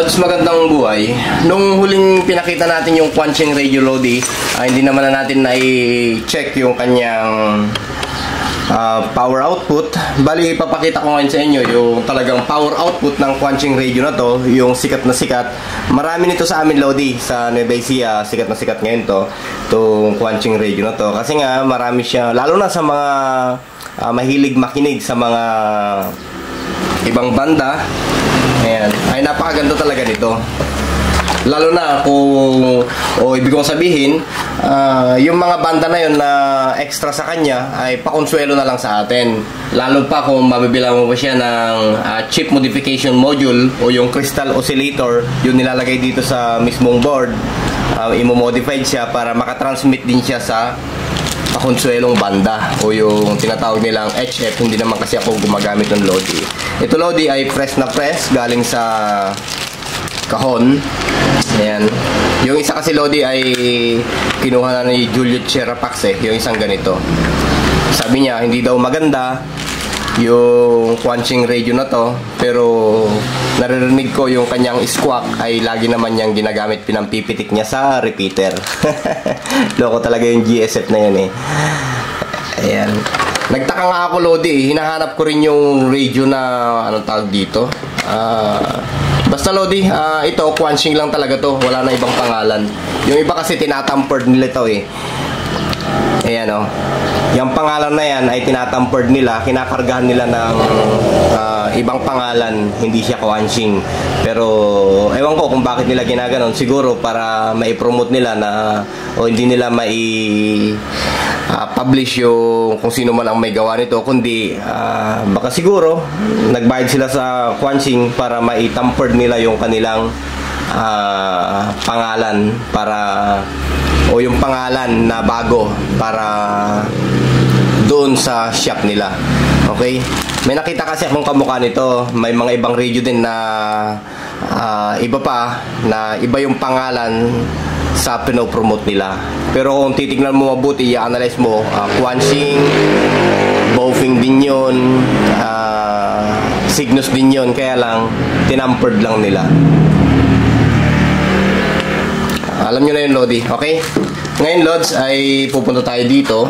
Lods, magandang buhay. Nung huling pinakita natin yung Quanching Radio Lodi, hindi naman na natin na-check yung kanyang power output. Bali, ipapakita ko ngayon sa inyo yung talagang power output ng Quanching Radio na to, yung sikat na sikat. Marami nito sa amin, Lodi, sa Nueva Ecija, sikat na sikat ngayon to, itong Quanching Radio na to. Kasi nga, marami siya, lalo na sa mga mahilig makinig sa mga ibang banda. Ayan, ay napakaganda talaga nito. Lalo na kung, ibig kong sabihin, yung mga banda na yun na extra sa kanya ay pakonsuelo na lang sa atin. Lalo pa kung mabibilang mo pa siya ng chip modification module o yung crystal oscillator, yung nilalagay dito sa mismong board. Imo-modified siya para makatransmit din siya sa pakonsuelong banda o yung tinatawag nilang HF. Hindi naman kasi ako gumagamit ng Lodi. Ito, Lodi, ay press na press galing sa kahon. Ayan. Yung isa kasi, Lodi, ay kinuha na ni Juliet Cherapax yung isang ganito. Sabi niya hindi daw maganda yung Quanching Radio na to, pero naririnig ko yung kanyang squawk ay lagi naman niyang ginagamit, pinampipitik niya sa repeater. Loko talaga yung GSF na yun eh. Ayan. Nagtaka nga ako, Lodi, hinahanap ko rin yung radio na anong tawag dito. Basta, Lodi, ito Quanching lang talaga to, wala na ibang pangalan. Yung iba kasi tinatampered nila to eh. Ayan o. Yung pangalan na yan ay tinatampered nila, kinakargahan nila ng ibang pangalan, hindi siya Quanching. Pero ewan ko kung bakit nila ginaganon. Siguro para mai-promote nila na o hindi nila publish yung kung sino man ang may gawa nito, kundi baka siguro nagbayad sila sa Quanching para mai-tampered nila yung kanilang pangalan para o yung pangalan na bago para doon sa shop nila. Okay? May nakita kasi akong kamukha nito. May mga ibang radio din na iba pa, na iba yung pangalan sa pinopromote nila. Pero kung titignan mo mabuti, i-analyze mo, Quanching, Baofeng din yun, Cygnus din yun, kaya lang tinampered lang nila. Alam nyo na yun, Lodi. Okay? Ngayon, Lods, ay pupunta tayo dito.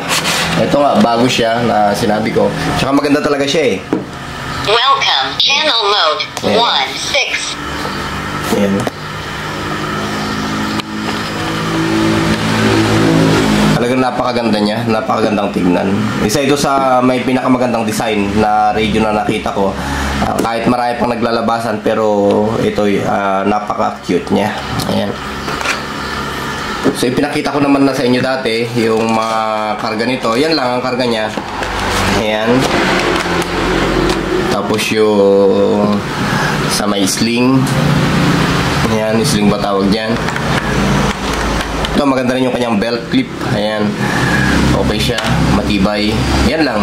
Ito nga, bago siya na sinabi ko. Tsaka maganda talaga siya eh. Welcome, channel mode 16. Ayan. Talagang napakaganda niya. Napakagandang tignan. Isa ito sa may pinakamagandang design na radio na nakita ko. Kahit marami pang naglalabasan, pero ito napaka-cute niya. Ayan. So, ipinakita ko naman na sa inyo dati yung mga karga nito. Yan lang ang karga niya. Ayan. Tapos yung sa may sling. Ayan, sling ba tawag dyan? Ito, maganda rin yung kanyang belt clip. Ayan. Okay siya. Matibay. Yan lang.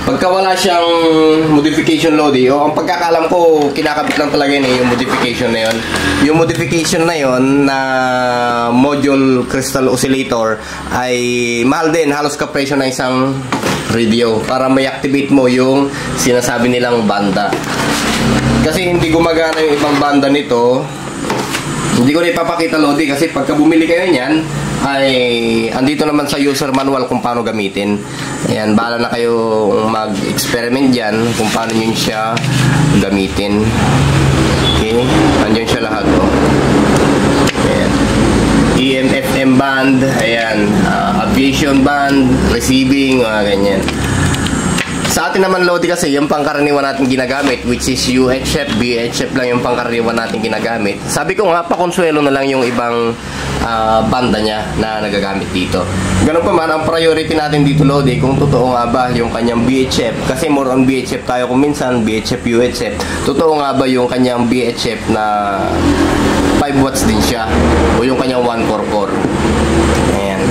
Pagka wala siyang modification, Lodi, o ang pagkakalam ko, kinakabit lang talaga yun yung modification na yun. Yung modification na yun na module crystal oscillator ay mahal din, halos kapresyo na isang radio para may activate mo yung sinasabi nilang banda. Kasi hindi gumagana yung ibang banda nito. Hindi ko na ipapakita, Lodi, kasi pagka bumili kayo niyan ay andito naman sa user manual kung paano gamitin. Ayan, bahala na kayo mag-experiment dyan kung paano nyo siya gamitin. Okay, andyan siya lahat. Ayan. EM/FM band, ayan, aviation band, receiving, ganyan. Sa atin naman, Lodi, kasi yung pangkaraniwan natin ginagamit, which is UHF, BHF lang yung pangkaraniwan natin ginagamit. Sabi ko nga, pakonsuelo na lang yung ibang banda niya na nagagamit dito. Ganun pa man, ang priority natin dito, Lodi, kung totoo nga ba yung kanyang BHF, kasi more on BHF tayo kung minsan, BHF, UHF. Totoo nga ba yung kanyang BHF na 5 watts din siya, o yung kanyang 1 core. Ayan.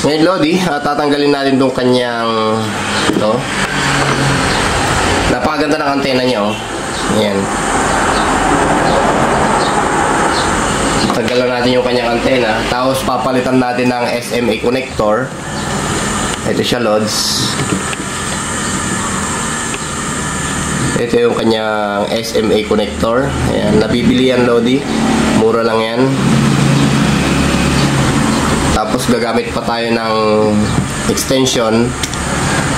Ngayon, Lodi, tatanggalin natin itong kanyang ito. Napakaganda ng antena niya, oh. Ayan. Tanggalan natin yung kanyang antena. Tapos papalitan natin ng SMA connector. Ito siya, Lods. Ito yung kanyang SMA connector. Ayan, nabibili yan, Lodi. Mura lang yan. Tapos gagamit pa tayo ng extension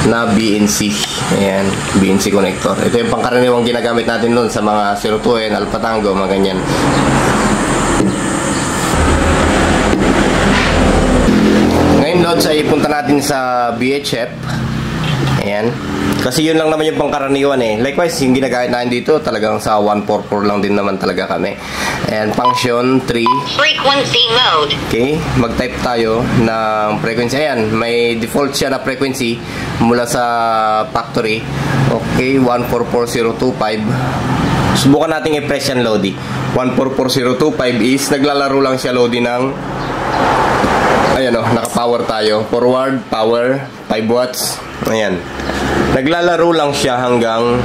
na BNC. Ayan, BNC connector. Ito yung pangkaraniwang ginagamit natin doon sa mga 02N, Alpha Tango, mga ganyan. Ngayon, Lods, ay punta natin sa BHF. Ayan. Kasi yun lang naman yung pangkaraniwan eh. Likewise, yung ginagamit natin dito, talagang sa 144 lang din naman talaga kami. And function 3. Frequency mode. Okay, mag-type tayo ng frequency. Ayan, may default siya na frequency mula sa factory. Okay, 144025. Subukan natin i-press yan, Lodi. 144025 is naglalaro lang siya, Lodi, ng ayan o, naka-power tayo. Forward, power, 5 watts. Ayan. Naglalaro lang siya hanggang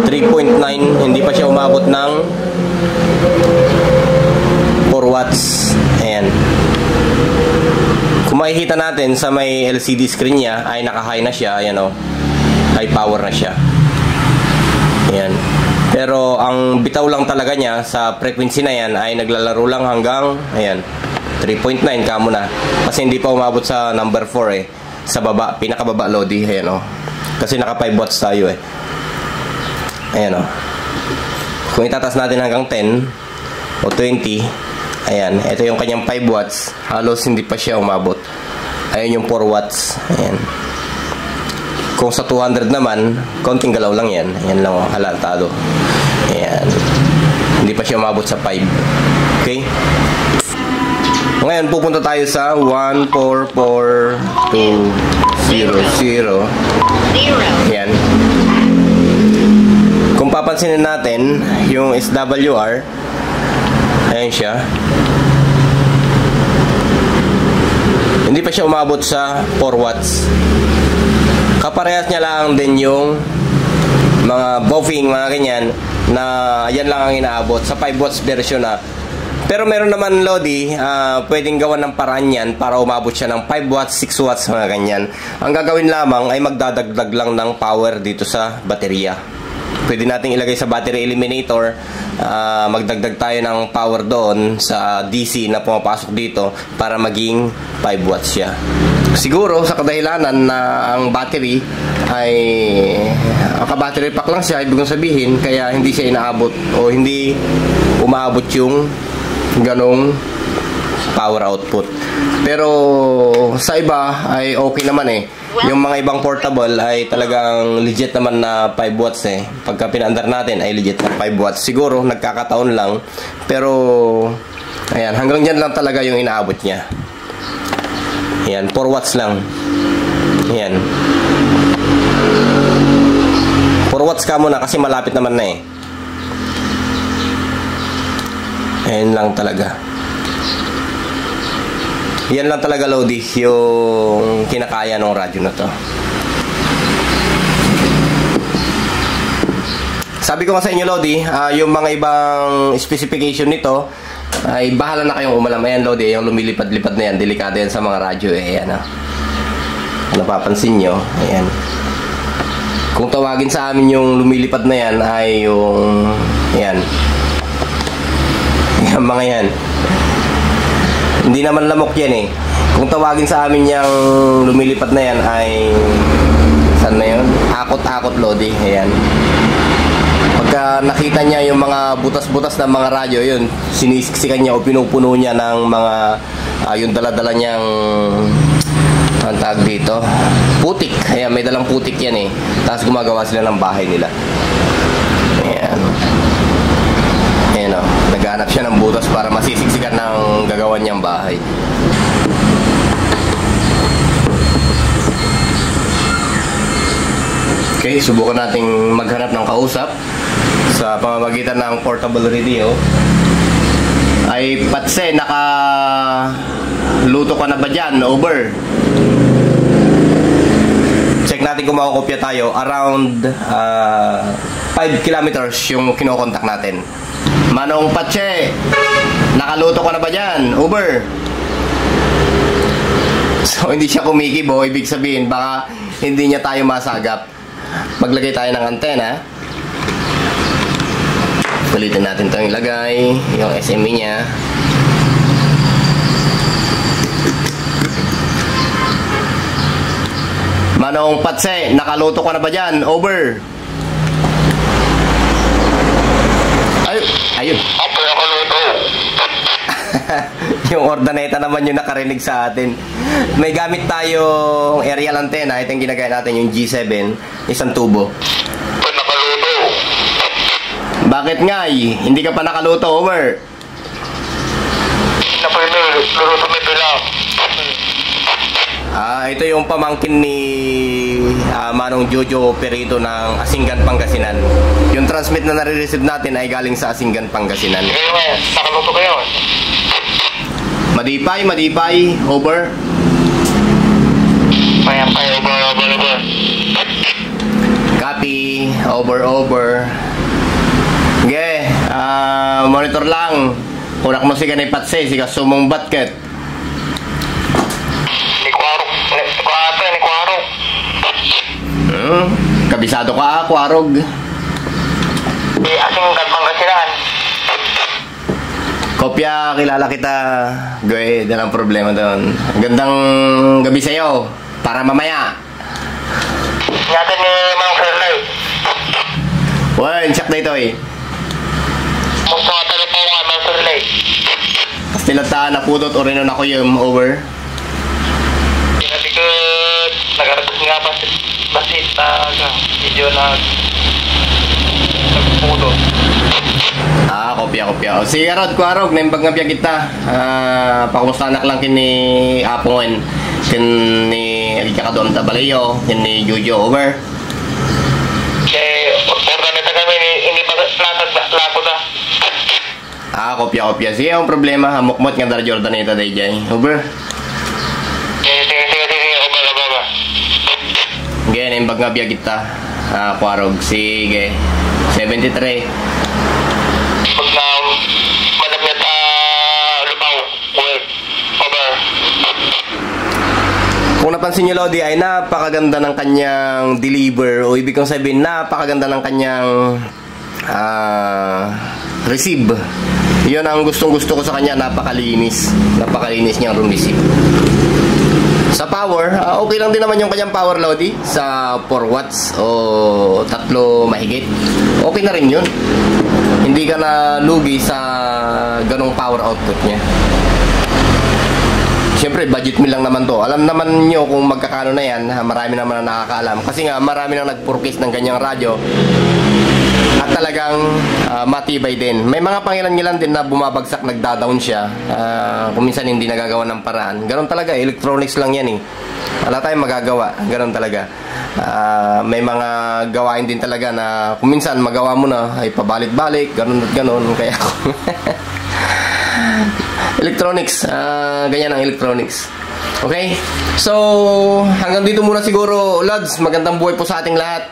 3.9. Hindi pa siya umabot ng 4 watts. Ayan. Kung makikita natin sa may LCD screen niya, ay naka-high na siya. Ayan o. High power na siya. Ayan. Pero ang bitaw lang talaga niya sa frequency na yan ay naglalaro lang hanggang, ayan, 3.9 kamo na. Kasi hindi pa umabot sa number 4 eh. Sa baba, pinakababa, Lodi. Ayan o. Kasi naka 5 watts tayo eh. Ayan o. Kung itatas natin hanggang 10 o 20, ayan, ito yung kanyang 5 watts. Halos hindi pa siya umabot. Ayan yung 4 watts. Ayan. Kung sa 200 naman, konting galaw lang yan. Ayan lang o, halantado. Ayan. Hindi pa siya umabot sa 5. Okay? Ngayon, pupunta tayo sa 144200. Ayan. Kung papansinin natin, yung SWR, ayan siya. Hindi pa siya umabot sa 4 watts. Kaparehas niya lang din yung mga buffing, mga ganyan, na yan lang ang inaabot sa 5 watts version na. Pero meron naman, Lodi, pwedeng gawan ng paraan yan para umabot siya ng 5 watts, 6 watts, mga ganyan. Ang gagawin lamang ay magdadagdag lang ng power dito sa baterya. Pwede nating ilagay sa battery eliminator, magdagdag tayo ng power doon sa DC na pumapasok dito para maging 5 watts siya. Siguro sa kadahilanan na ang battery ay ka-battery pack lang siya, ibig sabihin, kaya hindi siya inaabot o hindi umaabot yung ganong power output. Pero sa iba ay okay naman eh. Yung mga ibang portable ay talagang legit naman na 5 watts eh. Pagka pinaandar natin ay legit na 5 watts. Siguro nagkakataon lang. Pero ayan, hanggang dyan lang talaga yung inaabot niya. Ayan, 4 watts lang. Ayan. 4 watts ka muna kasi malapit naman na eh. Ayan lang talaga. Yan lang talaga, Lodi, yung kinakaya ng radyo na to. Sabi ko nga sa inyo, Lodi, yung mga ibang specification nito ay bahala na kayong umalam. Ayan, Lodi, yung lumilipad-lipad na yan, delikado yan sa mga radyo eh. Ayan, napapansin nyo, ayan. Kung tawagin sa amin yung lumilipad na yan ay yung, ayan, yung mga yan. Hindi naman lamok yan eh. Kung tawagin sa amin yung lumilipad na yan ay, saan na yun? Akot-akot, Lodi. Ayan. Pagka nakita niya yung mga butas-butas ng mga radyo, yun, sinisiksikan niya o pinupuno niya ng mga, yung dala-dala niyang, ang tag dito, putik. Ayan, may dalang putik yan eh. Tapos gumagawa sila ng bahay nila. Ayan. Ayan o, naghanap siya ng butas para masisiksikan ng gagawan niyang bahay. Okay, subukan nating maghanap ng kausap sa pamamagitan ng portable radio. Ay, Patse, luto ka na ba dyan? Over. Check natin kung makakopya tayo. Around 5 kilometers yung kinokontak natin. Manong Patse, nakaluto ka na ba dyan? Over. So, hindi siya kumikibo. Ibig sabihin, baka hindi niya tayo masagap. Maglagay tayo ng antena. Ulitin natin itong ilagay. Yung SME niya. Manong Patse, nakaluto ka na ba dyan? Over. Ayun. Ako nakaluto. Yung ordinata naman yung nakarinig sa atin. May gamit tayong aerial antenna. Ito yung ginagaya natin, yung G7. Isang tubo. Ako nakaluto. Bakit nga hindi ka pa nakaluto? Over. Naluto may pila. Ito yung pamangkin ni Manong Jojo Perito ng Asinggan, Pangasinan. Yung transmit na nare-receive natin ay galing sa Asinggan, Pangasinan. Nakaluto kayo. Madipay, over. Payapay, over. Copy, over. Okay, monitor lang. Kunak mo si ganay patse, si kasumong batket. Ni Kwarog. Kabisado ka, Kwarog. Di asing Pangasinan. Kopya, kilala kita. Goy, dalang problema doon. Gandang gabi sa'yo. Para mamaya. Nyata ni Mang Ferlay. Well, check na ito eh. Musta nga talo pa nga Mang Ferlay. Kastilata, napudot o rin ako yung over. Pinabigod. Nagaratos nga basit medyo nagpudot. Kopya. Si Arod, Kwarog, naimbag nga biya kita. Pakumusta anak lang kini Apongen. Kini Erika Kadon Tabalayo. Kini Jojo, over. Kaya, organeta kami, hindi pa lako na. Kopya. Sige, ang problema. Hamukmot nga dara Jordaneta day jay. Over. Sige, over. Okay, naimbag nga biya kita. Kwarog. Sige. 73. Pag na manapit lupaw, over. Kung napansin niyo, Lodi, ay napakaganda ng kanyang deliver o ibig kong sabihin, napakaganda ng kanyang receive. Yun ang gustong-gusto ko sa kanya, napakalinis niyang receive. Sa power, okay lang din naman yung kanyang power, Lodi, sa 4 watts o 3 mahigit. Okay na rin yun. Hindi ka na lugi sa ganong power output niya. Siyempre, budget meal lang naman to. Alam naman nyo kung magkakano na yan. Marami naman na nakakaalam. Kasi nga, marami nang nag-purchase ng ganyang radyo. At talagang matibay din. May mga pangilan-ngilan din na bumabagsak, nagda-down siya. Kung minsan hindi nagagawa ng paraan. Ganon talaga, electronics lang yan eh. Wala tayong magagawa. Ganon talaga. May mga gawain din talaga na kung minsan magawa mo na ay pabalik-balik, ganon at ganon. Kaya electronics, ganyan ang electronics. Okay? So, hanggang dito muna siguro, Lods. Magandang buhay po sa ating lahat.